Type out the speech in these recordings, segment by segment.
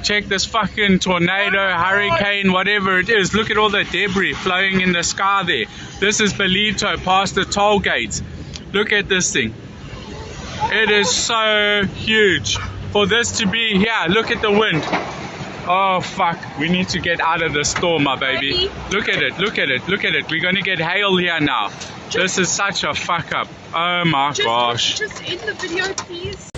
check this fucking tornado, hurricane, whatever it is. Look at all the debris flowing in the sky there. This is Belito past the toll gates. Look at this thing. It is so huge. For this to be here, look at the wind. Oh fuck, we need to get out of the storm, my baby. Look at it, look at it, look at it. We're gonna get hail here now. This is such a fuck up. Oh my gosh. Just end the video, please.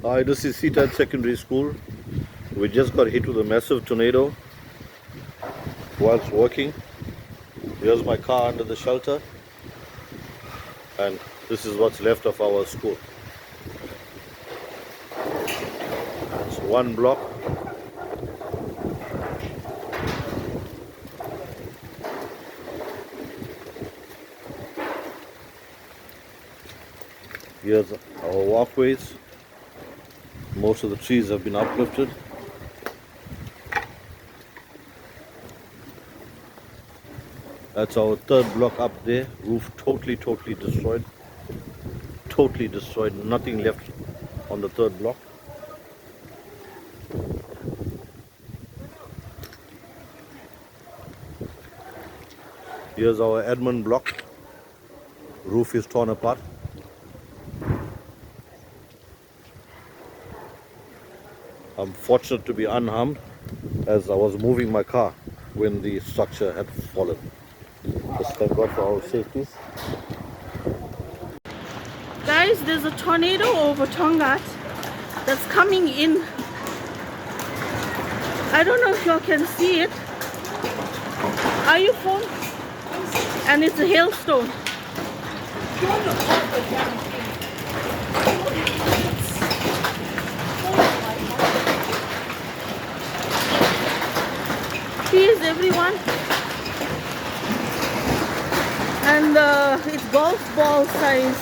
Hi, this is Tongaat Secondary School. We just got hit with a massive tornado whilst walking. Here's my car under the shelter, and this is what's left of our school. It's one block. Here's our walkways. Most of the trees have been uplifted. That's our third block up there. Roof totally destroyed. Totally destroyed. Nothing left on the third block. Here's our admin block. Roof is torn apart. I'm fortunate to be unharmed, as I was moving my car when the structure had fallen. Just thank God for our safety. Guys, there's a tornado over Tongaat that's coming in. I don't know if y'all can see it. Are you phone? And it's a hailstone. Please, everyone. And it's golf ball size.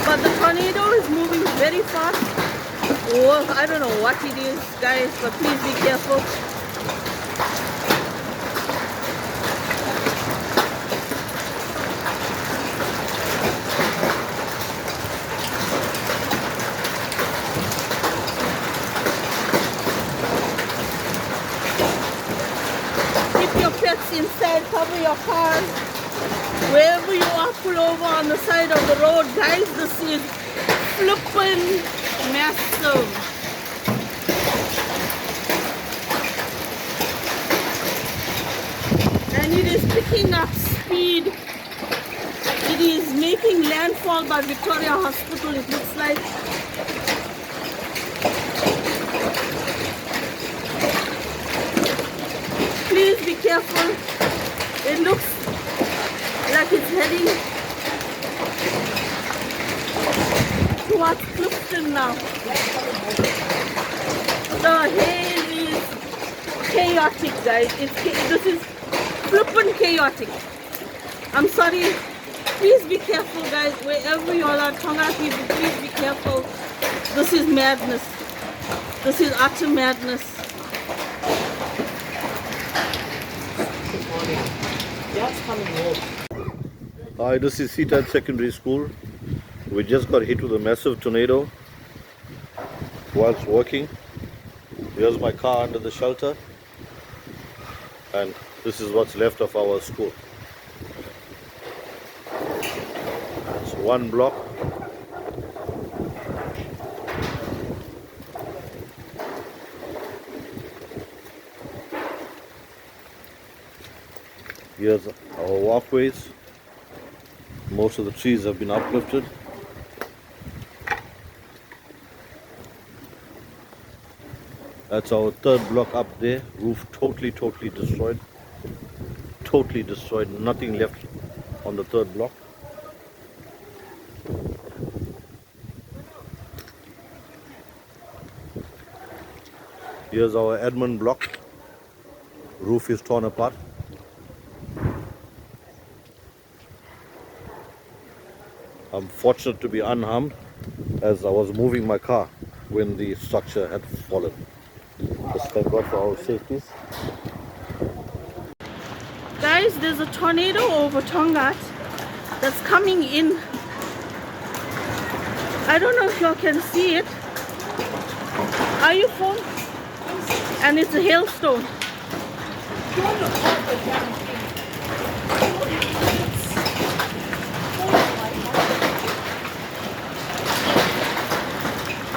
But the tornado is moving very fast. Oh, I don't know what it is, guys, but please be careful. Inside, cover your cars. Wherever you are, pull over on the side of the road. Guys, this is flippin' massive. And it is picking up speed. It is making landfall by Victoria Hospital, it looks like. Please be careful. It looks like it's heading towards Clifton now. The hail is chaotic, guys. This is flippin' chaotic. I'm sorry. Please be careful, guys. Wherever you all are, Tongaat people, please be careful. This is madness. This is utter madness. Hi, this is Tongaat Secondary School. We just got hit with a massive tornado whilst walking. Here's my car under the shelter, and this is what's left of our school. It's one block. Here's our walkways. Most of the trees have been uplifted. That's our third block up there. Roof totally destroyed. Totally destroyed. Nothing left on the third block. Here's our admin block. Roof is torn apart. I'm fortunate to be unharmed as I was moving my car when the structure had fallen. Just thank God for our safeties. Guys, there's a tornado over Tongaat that's coming in. I don't know if y'all can see it. Are you phone? And it's a hailstone.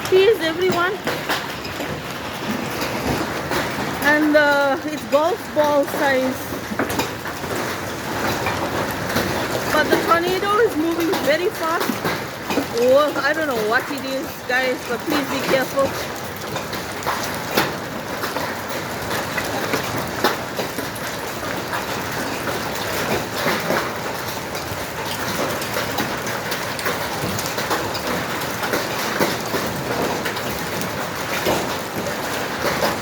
Please, everyone. And it's golf ball size. But the tornado is moving very fast. Oh, I don't know what it is, guys, but please be careful.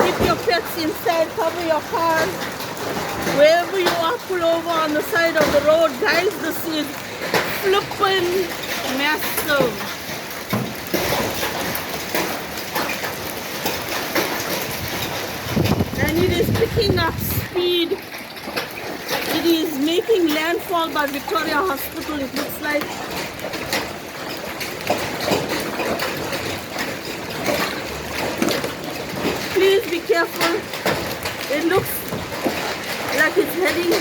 Keep your pets inside, cover your cars. Wherever you are, pull over on the side of the road. Guys, this is flippin' massive. And it is picking up speed. It is making landfall by Victoria Hospital, it looks like. Please be careful. It looks like it's heading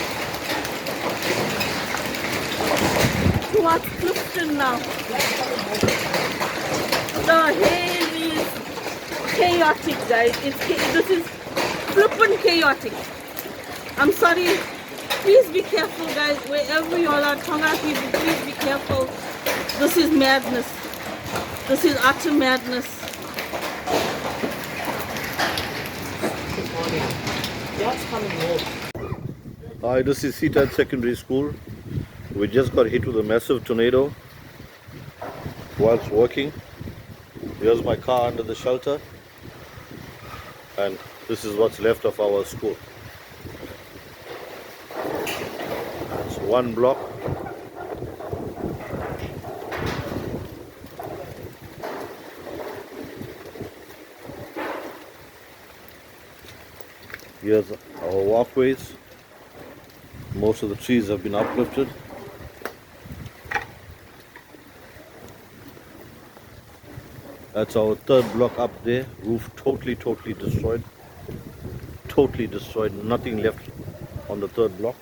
towards Clifton now. The hail is chaotic, guys. This is flippin' chaotic. I'm sorry. Please be careful, guys. Wherever you all are, Tonga people, please be careful. This is madness. This is utter madness. Hi, this is Tongaat Secondary School. We just got hit with a massive tornado whilst working. Here's my car under the shelter, and this is what's left of our school. It's one block. Here's our walkways. Most of the trees have been uplifted. That's our third block up there. Roof totally destroyed. Totally destroyed. Nothing left on the third block.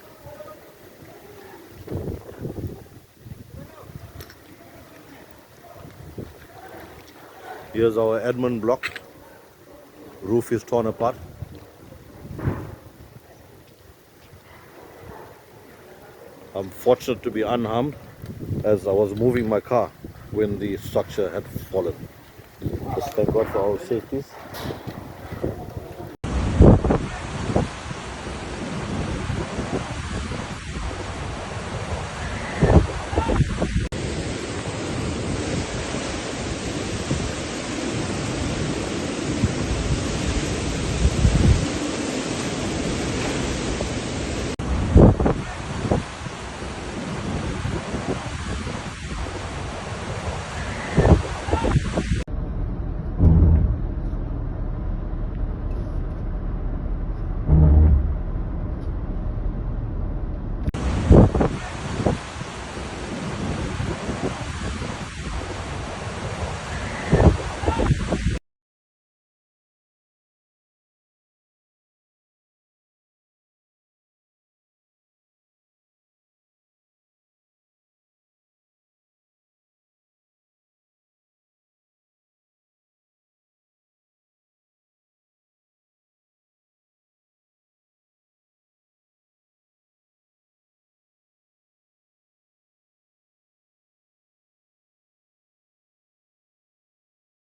Here's our admin block. Roof is torn apart. I'm fortunate to be unharmed as I was moving my car when the structure had fallen. Just thank God for our safeties.